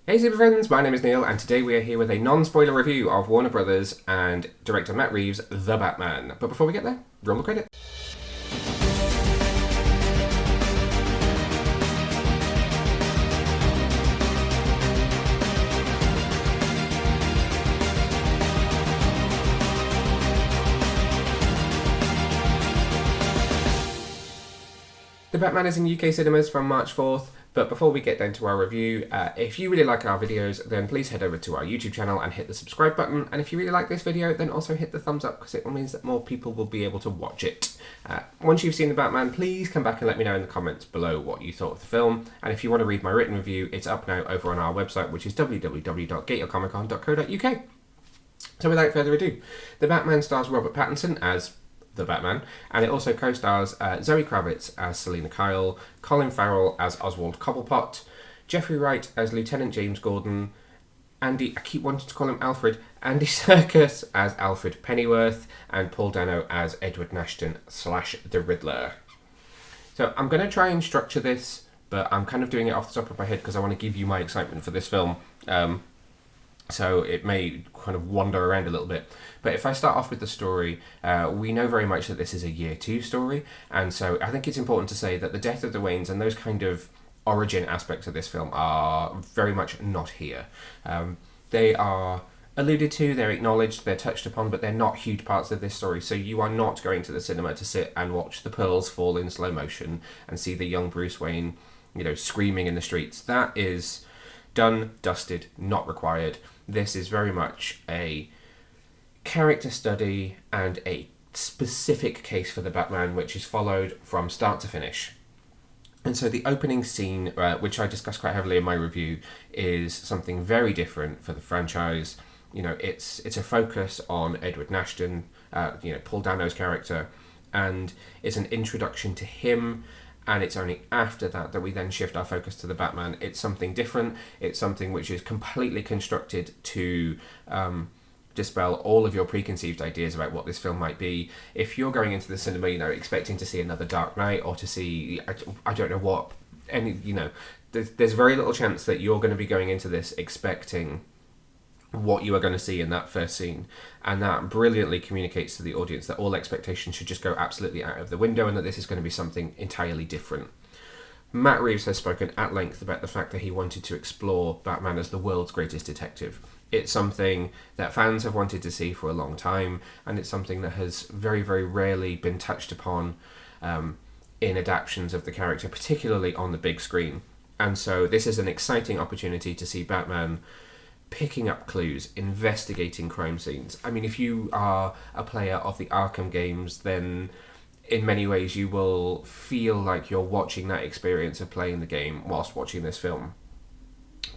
Hey super friends, my name is Neil and today we are here with a non-spoiler review of Warner Brothers and director Matt Reeves' The Batman. But before we get there, roll the credits. The Batman is in UK cinemas from March 4th, but before we get down to our review, if you really like our videos, then please head over to our YouTube channel and hit the subscribe button, and if you really like this video, then also hit the thumbs up, because it means that more people will be able to watch it. Once you've seen The Batman, please come back and let me know in the comments below what you thought of the film, and if you want to read my written review, it's up now over on our website, which is www.gateyourcomiccon.co.uk. So without further ado, The Batman stars Robert Pattinson as the Batman, and it also co-stars Zoe Kravitz as Selina Kyle, Colin Farrell as Oswald Cobblepot, Jeffrey Wright as Lieutenant James Gordon, I keep wanting to call him Alfred, Andy Serkis as Alfred Pennyworth, and Paul Dano as Edward Nashton / the Riddler. So I'm going to try and structure this, but I'm kind of doing it off the top of my head because I want to give you my excitement for this film. So it may kind of wander around a little bit. But if I start off with the story, we know very much that this is a year 2 story. And so I think it's important to say that the death of the Waynes and those kind of origin aspects of this film are very much not here. They are alluded to, they're acknowledged, they're touched upon, but they're not huge parts of this story. So you are not going to the cinema to sit and watch the pearls fall in slow motion and see the young Bruce Wayne, screaming in the streets. That is done, dusted, not required. This is very much a character study and a specific case for the Batman, which is followed from start to finish. And so the opening scene, which I discussed quite heavily in my review, is something very different for the franchise. It's a focus on Edward Nashton, Paul Dano's character, and it's an introduction to him. And it's only after that that we then shift our focus to the Batman. It's something different. It's something which is completely constructed to dispel all of your preconceived ideas about what this film might be. If you're going into the cinema, expecting to see another Dark Knight or to see, I don't know what, there's very little chance that you're going to be going into this expecting what you are going to see in that first scene, and that brilliantly communicates to the audience that all expectations should just go absolutely out of the window and that this is going to be something entirely different. Matt Reeves has spoken at length about the fact that he wanted to explore Batman as the world's greatest detective. It's something that fans have wanted to see for a long time, and it's something that has very, very rarely been touched upon in adaptations of the character, particularly on the big screen. And so this is an exciting opportunity to see Batman picking up clues, investigating crime scenes. I mean, if you are a player of the Arkham games, then in many ways you will feel like you're watching that experience of playing the game whilst watching this film.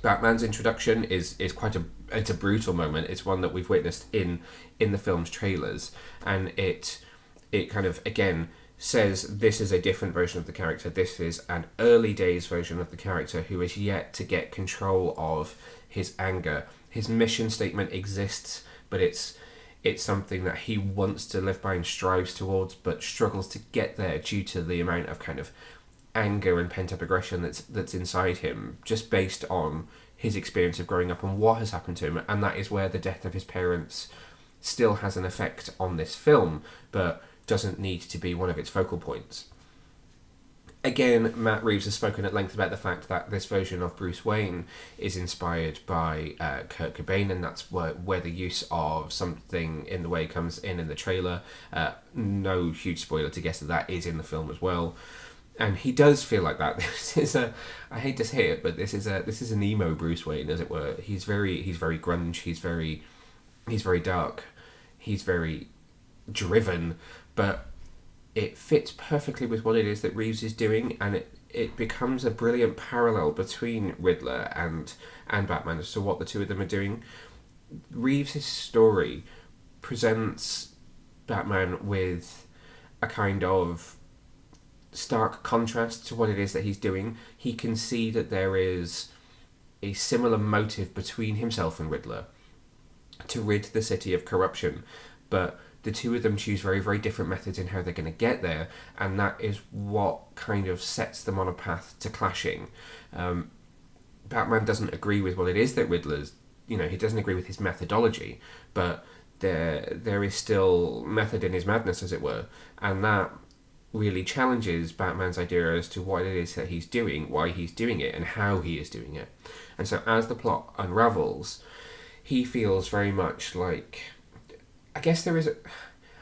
Batman's introduction is quite it's a brutal moment. It's one that we've witnessed in the film's trailers, and it kind of, again, says this is a different version of the character. This is an early days version of the character who is yet to get control of his anger. His mission statement exists, but it's something that he wants to live by and strives towards, but struggles to get there due to the amount of kind of anger and pent-up aggression that's inside him, just based on his experience of growing up and what has happened to him. And that is where the death of his parents still has an effect on this film, but doesn't need to be one of its focal points. Again, Matt Reeves has spoken at length about the fact that this version of Bruce Wayne is inspired by Kurt Cobain, and that's where the use of Something in the Way comes in the trailer. No huge spoiler to guess that is in the film as well. And he does feel like that. This is I hate to say it, but this is an emo Bruce Wayne, as it were. He's very grunge. He's very dark. He's very driven, but it fits perfectly with what it is that Reeves is doing, and it becomes a brilliant parallel between Riddler and Batman as to what the two of them are doing. Reeves' story presents Batman with a kind of stark contrast to what it is that he's doing. He can see that there is a similar motive between himself and Riddler to rid the city of corruption, but the two of them choose very, very different methods in how they're going to get there, and that is what kind of sets them on a path to clashing. Batman doesn't agree with what it is that Riddler's, he doesn't agree with his methodology, but there is still method in his madness, as it were, and that really challenges Batman's idea as to what it is that he's doing, why he's doing it, and how he is doing it. And so as the plot unravels, he feels very much like, I guess there is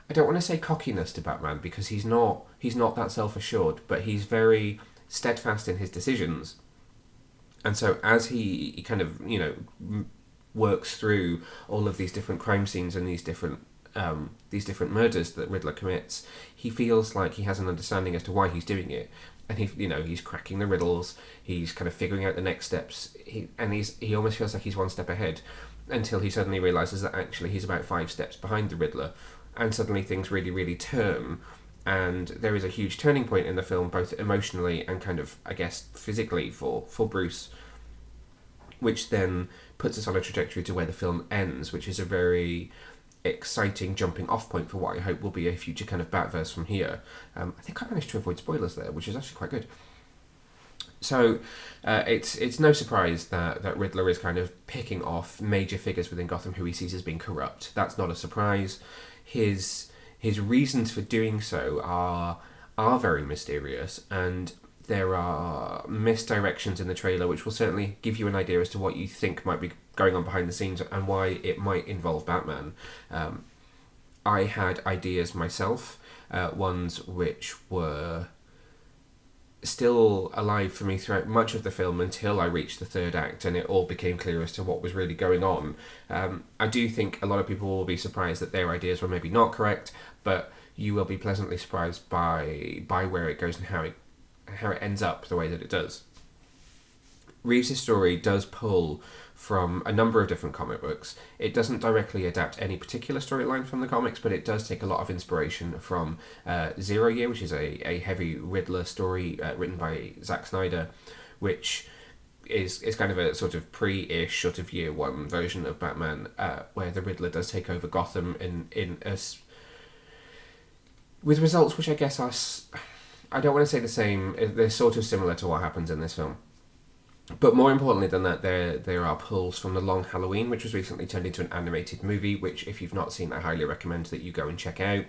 I don't want to say cockiness to Batman, because he's not that self-assured, but he's very steadfast in his decisions. And so as he kind of, works through all of these different crime scenes and these different murders that Riddler commits, he feels like he has an understanding as to why he's doing it, and he's cracking the riddles, he's kind of figuring out the next steps, he almost feels like he's one step ahead, until he suddenly realizes that actually he's about 5 steps behind the Riddler, and suddenly things really, really turn, and there is a huge turning point in the film, both emotionally and kind of, I guess, physically for Bruce, which then puts us on a trajectory to where the film ends, which is a very exciting jumping off point for what I hope will be a future kind of Batverse from here. I think I managed to avoid spoilers there, which is actually quite good. So it's no surprise that Riddler is kind of picking off major figures within Gotham who he sees as being corrupt. That's not a surprise. His reasons for doing so are very mysterious, and there are misdirections in the trailer which will certainly give you an idea as to what you think might be going on behind the scenes and why it might involve Batman. I had ideas myself, ones which were still alive for me throughout much of the film until I reached the third act and it all became clear as to what was really going on. I do think a lot of people will be surprised that their ideas were maybe not correct, but you will be pleasantly surprised by where it goes and how it ends up the way that it does. Reeves' story does pull from a number of different comic books. It doesn't directly adapt any particular storyline from the comics, but it does take a lot of inspiration from Zero Year, which is a heavy Riddler story written by Zack Snyder, which is kind of a sort of pre-ish sort of year one version of Batman, where the Riddler does take over Gotham with results which I guess are, I don't want to say the same, they're sort of similar to what happens in this film. But more importantly than that, there are pulls from The Long Halloween, which was recently turned into an animated movie, which if you've not seen, I highly recommend that you go and check out.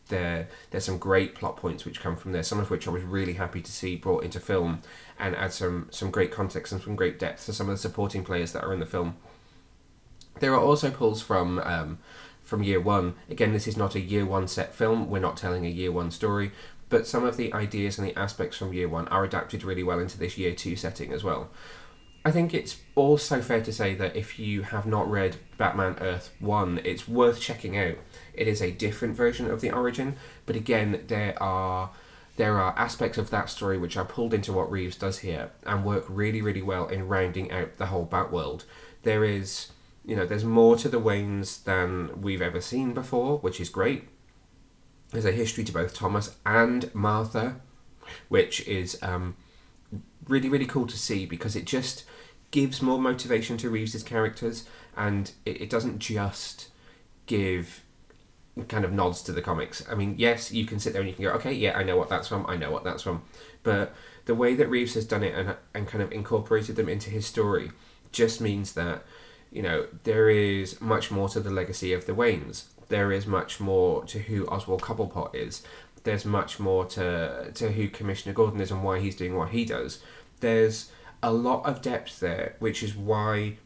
There's some great plot points which come from there, some of which I was really happy to see brought into film and add some great context and some great depth to some of the supporting players that are in the film. There are also pulls from Year One. Again, this is not a Year One set film, we're not telling a Year One story, but some of the ideas and the aspects from Year One are adapted really well into this Year Two setting as well. I think it's also fair to say that if you have not read Batman Earth 1, it's worth checking out. It is a different version of the origin, but again, there are aspects of that story which are pulled into what Reeves does here and work really, really well in rounding out the whole Batworld. There's more to the Waynes than we've ever seen before, which is great. There's a history to both Thomas and Martha, which is really, really cool to see because it just gives more motivation to Reeves' characters, and it doesn't just give kind of nods to the comics. I mean, yes, you can sit there and you can go, okay, yeah, I know what that's from, but the way that Reeves has done it and kind of incorporated them into his story just means that, there is much more to the legacy of the Waynes. There is much more to who Oswald Cobblepot is. There's much more to who Commissioner Gordon is and why he's doing what he does. There's a lot of depth there, which is why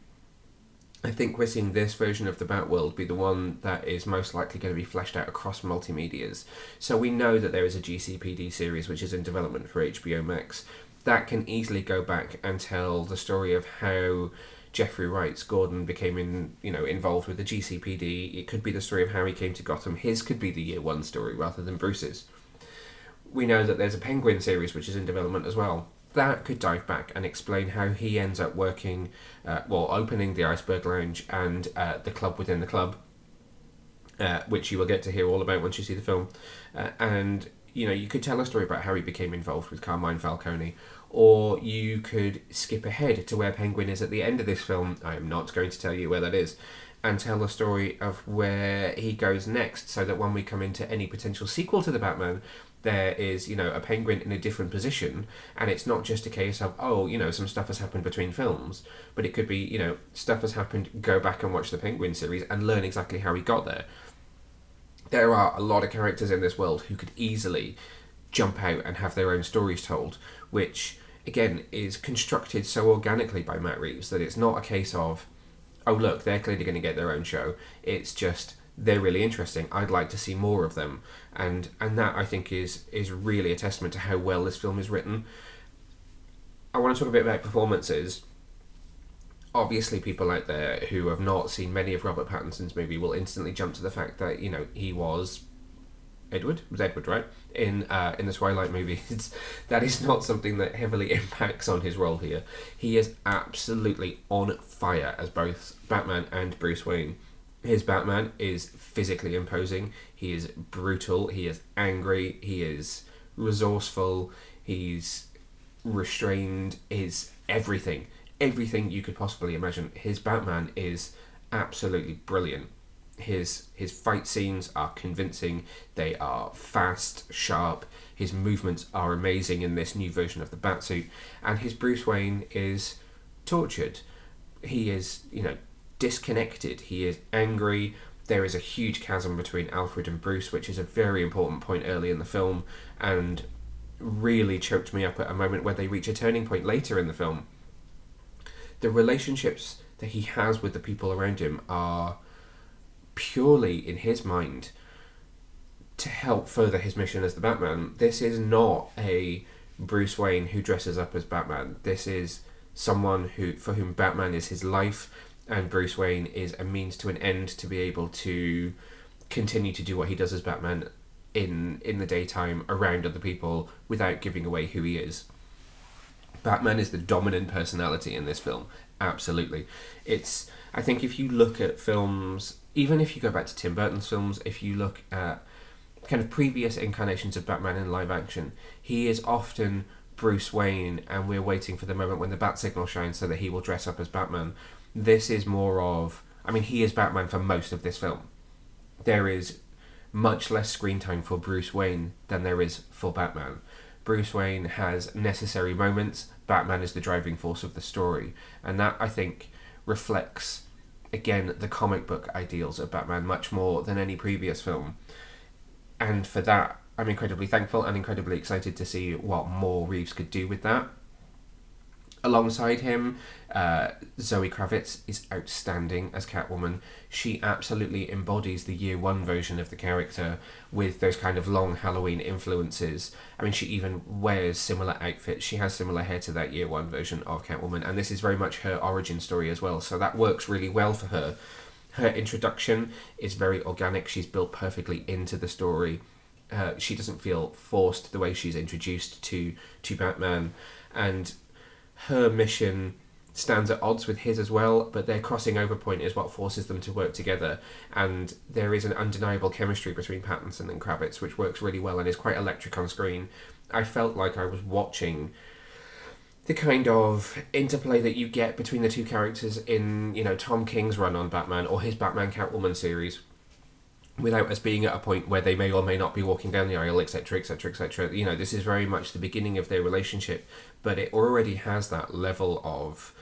I think we're seeing this version of the Batworld be the one that is most likely going to be fleshed out across multimedias. So we know that there is a GCPD series which is in development for HBO Max. That can easily go back and tell the story of how Jeffrey Wright's Gordon became involved with the GCPD. It could be the story of how he came to Gotham. His could be the Year One story rather than Bruce's. We know that there's a Penguin series which is in development as well. That could dive back and explain how he ends up working, opening the Iceberg Lounge and the club within the club, which you will get to hear all about once you see the film. And you could tell a story about how he became involved with Carmine Falcone, or you could skip ahead to where Penguin is at the end of this film. I am not going to tell you where that is, and tell the story of where he goes next, so that when we come into any potential sequel to the Batman, there is, a Penguin in a different position, and it's not just a case of, some stuff has happened between films, but it could be, stuff has happened, go back and watch the Penguin series and learn exactly how he got there. There are a lot of characters in this world who could easily jump out and have their own stories told, which, again, is constructed so organically by Matt Reeves that it's not a case of, oh look, they're clearly going to get their own show. It's just, they're really interesting. I'd like to see more of them. And that, I think, is really a testament to how well this film is written. I want to talk a bit about performances. Obviously, people out there who have not seen many of Robert Pattinson's movie will instantly jump to the fact that, he was Edward? It was Edward, right? In the Twilight movies. That is not something that heavily impacts on his role here. He is absolutely on fire as both Batman and Bruce Wayne. His Batman is physically imposing. He is brutal. He is angry. He is resourceful. He's restrained. Is everything. Everything you could possibly imagine. His Batman is absolutely brilliant. His fight scenes are convincing. They are fast, sharp. His movements are amazing in this new version of the Batsuit. And his Bruce Wayne is tortured. He is, disconnected. He is angry. There is a huge chasm between Alfred and Bruce, which is a very important point early in the film, and really choked me up at a moment where they reach a turning point later in the film. The relationships that he has with the people around him are purely, in his mind, to help further his mission as the Batman. This is not a Bruce Wayne who dresses up as Batman. This is someone for whom Batman is his life, and Bruce Wayne is a means to an end to be able to continue to do what he does as Batman in the daytime around other people without giving away who he is. Batman is the dominant personality in this film, absolutely. I think if you look at films, even if you go back to Tim Burton's films, if you look at kind of previous incarnations of Batman in live action, he is often Bruce Wayne, and we're waiting for the moment when the bat signal shines so that he will dress up as Batman. This is more of, he is Batman for most of this film. There is much less screen time for Bruce Wayne than there is for Batman. Bruce Wayne has necessary moments. Batman is the driving force of the story. And that, I think, reflects, again, the comic book ideals of Batman much more than any previous film. And for that, I'm incredibly thankful and incredibly excited to see what more Reeves could do with that. Alongside him, Zoe Kravitz is outstanding as Catwoman. She absolutely embodies the year one version of the character with those kind of long Halloween influences. She even wears similar outfits. She has similar hair to that year one version of Catwoman, and this is very much her origin story as well, so that works really well for her. Her introduction is very organic. She's built perfectly into the story. She doesn't feel forced the way she's introduced to Batman, and her mission stands at odds with his as well, but their crossing over point is what forces them to work together, and there is an undeniable chemistry between Pattinson and Kravitz which works really well and is quite electric on screen. I felt like I was watching the kind of interplay that you get between the two characters in, Tom King's run on Batman or his Batman Catwoman series, without us being at a point where they may or may not be walking down the aisle, etc., etc., etc. This is very much the beginning of their relationship, but it already has that level of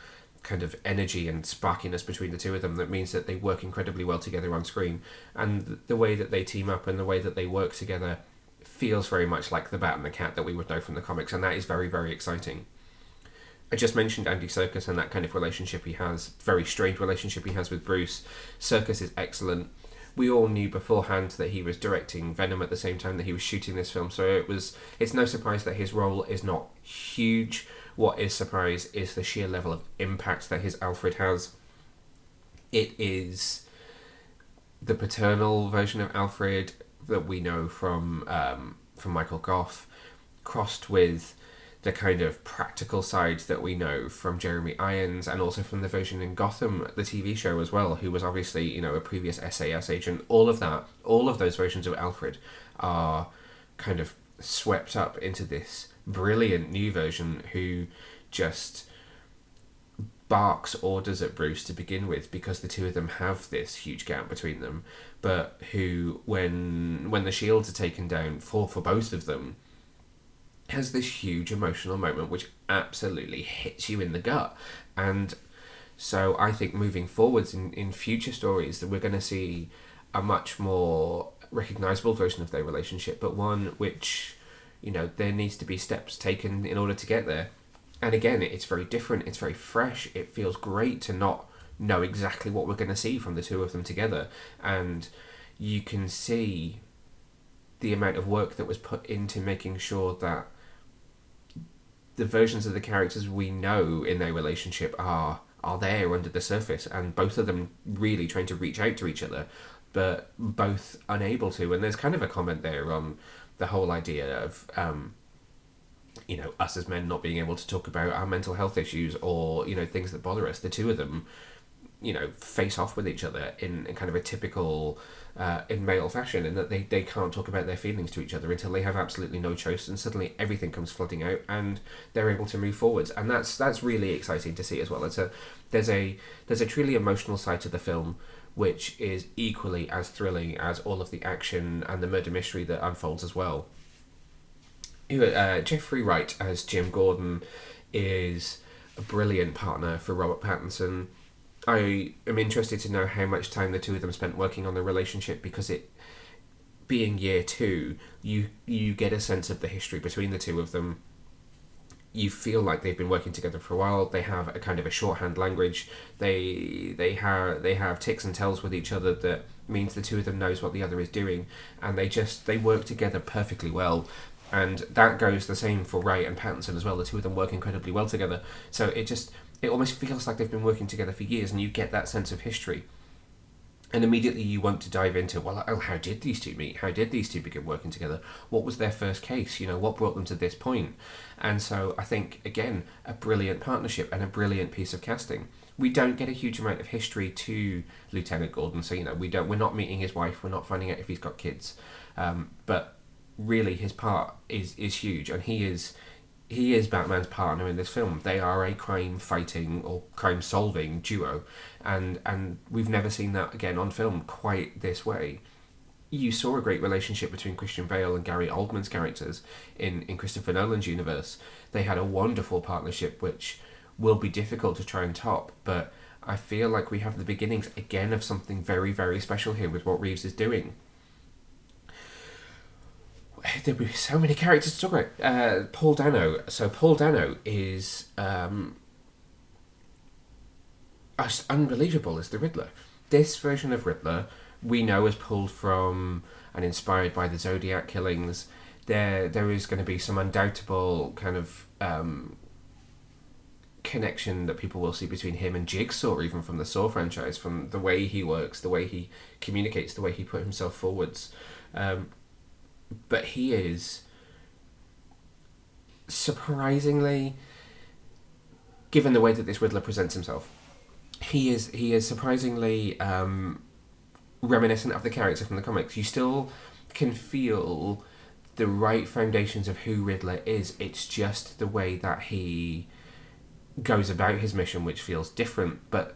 kind of energy and sparkiness between the two of them that means that they work incredibly well together on screen. And the way that they team up and the way that they work together feels very much like the Bat and the Cat that we would know from the comics, and that is very, very exciting. I just mentioned Andy Serkis and that kind of relationship he has, very strained relationship he has with Bruce. Serkis is excellent. We all knew beforehand that he was directing Venom at the same time that he was shooting this film, so it's no surprise that his role is not huge. What is surprise is the sheer level of impact that his Alfred has. It is the paternal version of Alfred that we know from Michael Gough, crossed with the kind of practical side that we know from Jeremy Irons, and also from the version in Gotham, the TV show as well, who was obviously, a previous SAS agent. All of those versions of Alfred are kind of swept up into this brilliant new version who just barks orders at Bruce to begin with, because the two of them have this huge gap between them, but who, when the shields are taken down for both of them, has this huge emotional moment which absolutely hits you in the gut. And so I think moving forwards in future stories that we're going to see a much more recognisable version of their relationship, but one which, there needs to be steps taken in order to get there. And again, it's very different, it's very fresh, it feels great to not know exactly what we're going to see from the two of them together. And you can see the amount of work that was put into making sure that the versions of the characters we know in their relationship are there under the surface, and both of them really trying to reach out to each other, but both unable to. And there's kind of a comment there on the whole idea of us as men not being able to talk about our mental health issues, or things that bother us. The two of them face off with each other in kind of a typical in male fashion, in that they can't talk about their feelings to each other until they have absolutely no choice, and suddenly everything comes flooding out and they're able to move forwards. And that's really exciting to see as well. There's a truly emotional side to the film which is equally as thrilling as all of the action and the murder mystery that unfolds as well. Jeffrey Wright as Jim Gordon is a brilliant partner for Robert Pattinson. I am interested to know how much time the two of them spent working on the relationship, because it being year 2, you get a sense of the history between the two of them. You feel like they've been working together for a while. They have a kind of a shorthand language. They have ticks and tells with each other that means the two of them knows what the other is doing, and they work together perfectly well. And that goes the same for Wright and Pattinson as well. The two of them work incredibly well together. So it almost feels like they've been working together for years, and you get that sense of history. And immediately you want to dive into, how did these two meet? How did these two begin working together? What was their first case? What brought them to this point? And so I think, again, a brilliant partnership and a brilliant piece of casting. We don't get a huge amount of history to Lieutenant Gordon, so we're not meeting his wife, we're not finding out if he's got kids, but really his part is huge, and he is Batman's partner in this film. They are a crime-fighting or crime-solving duo, and we've never seen that again on film quite this way. You saw a great relationship between Christian Bale and Gary Oldman's characters in Christopher Nolan's universe. They had a wonderful partnership which will be difficult to try and top, but I feel like we have the beginnings again of something very, very special here with what Reeves is doing. There'll be so many characters to talk about. Paul Dano. So Paul Dano is unbelievable as the Riddler. This version of Riddler we know is pulled from and inspired by the Zodiac killings. There is going to be some undoubtable kind of connection that people will see between him and Jigsaw, even from the Saw franchise, from the way he works, the way he communicates, the way he put himself forwards. But he is surprisingly, given the way that this Riddler presents himself, he is surprisingly reminiscent of the character from the comics. You still can feel the right foundations of who Riddler is. It's just the way that he goes about his mission which feels different, but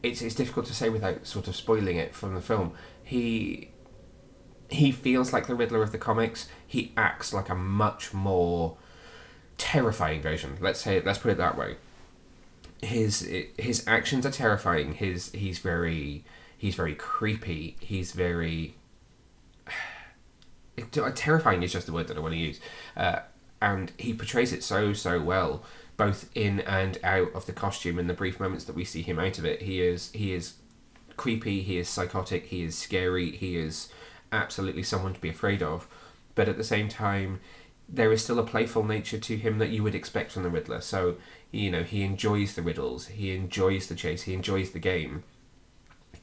it's difficult to say without sort of spoiling it from the film. He feels like the Riddler of the comics. He acts like a much more terrifying version. Let's put it that way. His actions are terrifying. He's very creepy. He's very terrifying is just the word that I want to use. And he portrays it so well, both in and out of the costume in the brief moments that we see him out of it. He is creepy. He is psychotic. He is scary. He is absolutely someone to be afraid of, but at the same time there is still a playful nature to him that you would expect from the Riddler. So he enjoys the riddles, he enjoys the chase, he enjoys the game,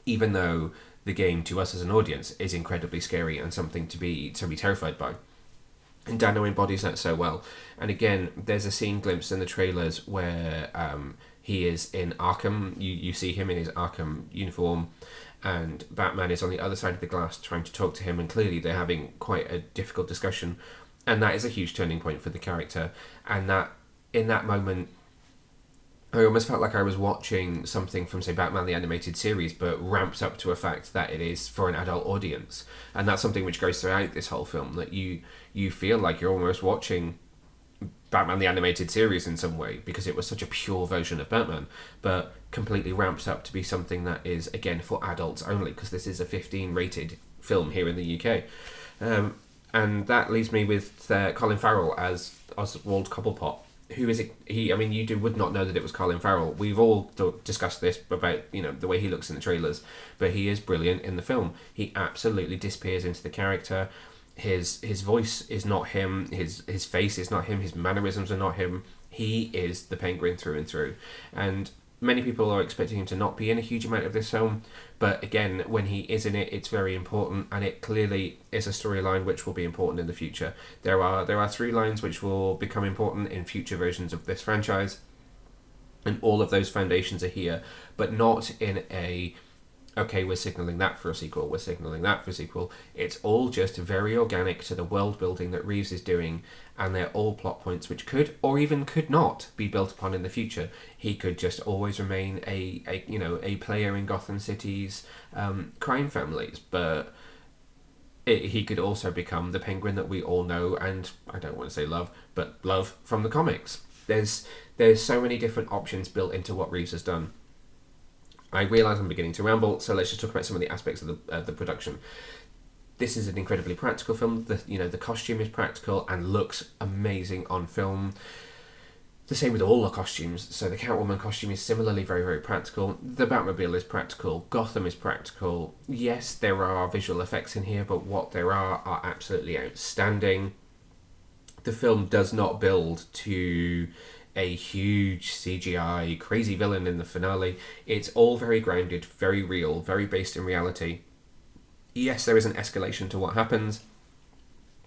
even though the game to us as an audience is incredibly scary and something to be terrified by. And Dano embodies that so well. And again, there's a scene glimpsed in the trailers where he is in Arkham. You see him in his Arkham uniform, and Batman is on the other side of the glass trying to talk to him, and clearly they're having quite a difficult discussion, and that is a huge turning point for the character. And that in that moment, I almost felt like I was watching something from, say, Batman the Animated Series, but ramped up to a fact that it is for an adult audience. And that's something which goes throughout this whole film, that you feel like you're almost watching Batman the Animated Series in some way, because it was such a pure version of Batman, but completely ramped up to be something that is, again, for adults only, because this is a 15 rated film here in the UK. And that leaves me with Colin Farrell as Oswald Cobblepot. Who is it? I mean, would not know that it was Colin Farrell. We've all discussed this about, the way he looks in the trailers, but he is brilliant in the film. He absolutely disappears into the character. His voice is not him. His face is not him. His mannerisms are not him. He is the Penguin through and through. And many people are expecting him to not be in a huge amount of this film, but again, when he is in it, it's very important, and it clearly is a storyline which will be important in the future. There are through lines which will become important in future versions of this franchise, and all of those foundations are here, but not in a, okay, we're signalling that for a sequel, we're signalling that for a sequel. It's all just very organic to the world building that Reeves is doing, and they're all plot points which could, or even could not, be built upon in the future. He could just always remain a player in Gotham City's crime families, but he could also become the Penguin that we all know, and I don't want to say love, but love from the comics. There's so many different options built into what Reeves has done. I realise I'm beginning to ramble, so let's just talk about some of the aspects of the production. This is an incredibly practical film. The costume is practical and looks amazing on film. The same with all the costumes. So the Catwoman costume is similarly very, very practical. The Batmobile is practical. Gotham is practical. Yes, there are visual effects in here, but what there are absolutely outstanding. The film does not build to a huge CGI crazy villain in the finale. It's all very grounded, very real, very based in reality. Yes, there is an escalation to what happens,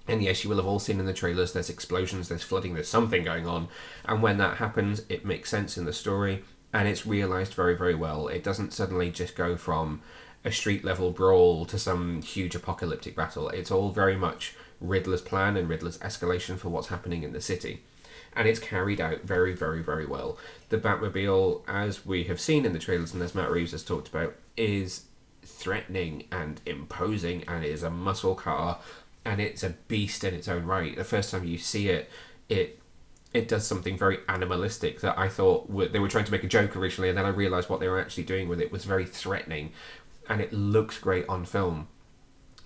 and yes, you will have all seen in the trailers, there's explosions, there's flooding, there's something going on, and when that happens, it makes sense in the story, and it's realised very, very well. It doesn't suddenly just go from a street level brawl to some huge apocalyptic battle. It's all very much Riddler's plan and Riddler's escalation for what's happening in the city. And it's carried out very, very, very well. The Batmobile, as we have seen in the trailers and as Matt Reeves has talked about, is threatening and imposing, and it is a muscle car, and it's a beast in its own right. The first time you see it, it does something very animalistic that I thought they were trying to make a joke originally, and then I realised what they were actually doing with it was very threatening, and it looks great on film.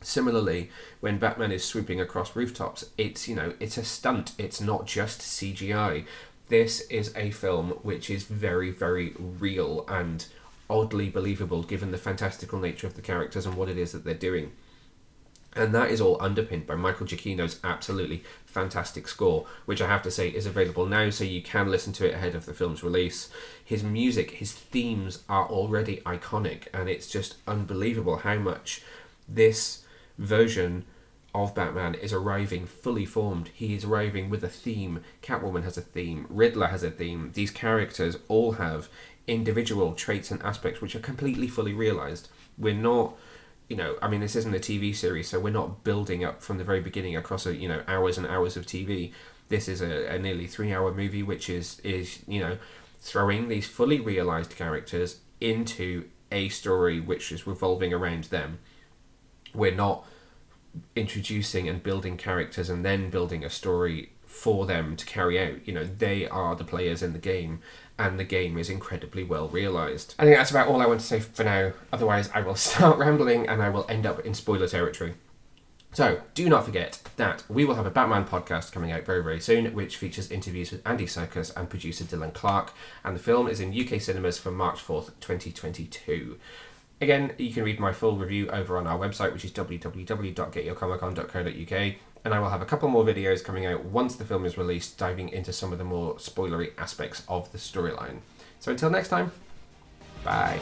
Similarly, when Batman is swooping across rooftops, it's a stunt. It's not just CGI. This is a film which is very, very real and oddly believable given the fantastical nature of the characters and what it is that they're doing. And that is all underpinned by Michael Giacchino's absolutely fantastic score, which I have to say is available now, so you can listen to it ahead of the film's release. His music, his themes are already iconic, and it's just unbelievable how much this version of Batman is arriving fully formed. He is arriving with a theme. Catwoman has a theme. Riddler has a theme. These characters all have individual traits and aspects which are completely fully realised. We're not, this isn't a TV series, so we're not building up from the very beginning across hours and hours of TV. This is a nearly 3-hour movie which is throwing these fully realised characters into a story which is revolving around them. We're not introducing and building characters and then building a story for them to carry out. They are the players in the game, and the game is incredibly well realised. I think that's about all I want to say for now. Otherwise, I will start rambling and I will end up in spoiler territory. So, do not forget that we will have a Batman podcast coming out very, very soon, which features interviews with Andy Serkis and producer Dylan Clark, and the film is in UK cinemas from March 4th, 2022. Again, you can read my full review over on our website, which is www.getyourcomiccon.co.uk, and I will have a couple more videos coming out once the film is released, diving into some of the more spoilery aspects of the storyline. So until next time, bye.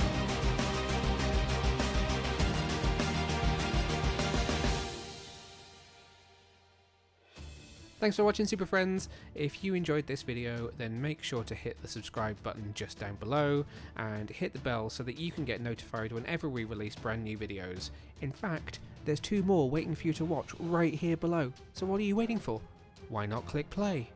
Thanks for watching, Super Friends. If you enjoyed this video, then make sure to hit the subscribe button just down below and hit the bell so that you can get notified whenever we release brand new videos. In fact, there's 2 more waiting for you to watch right here below. So what are you waiting for? Why not click play?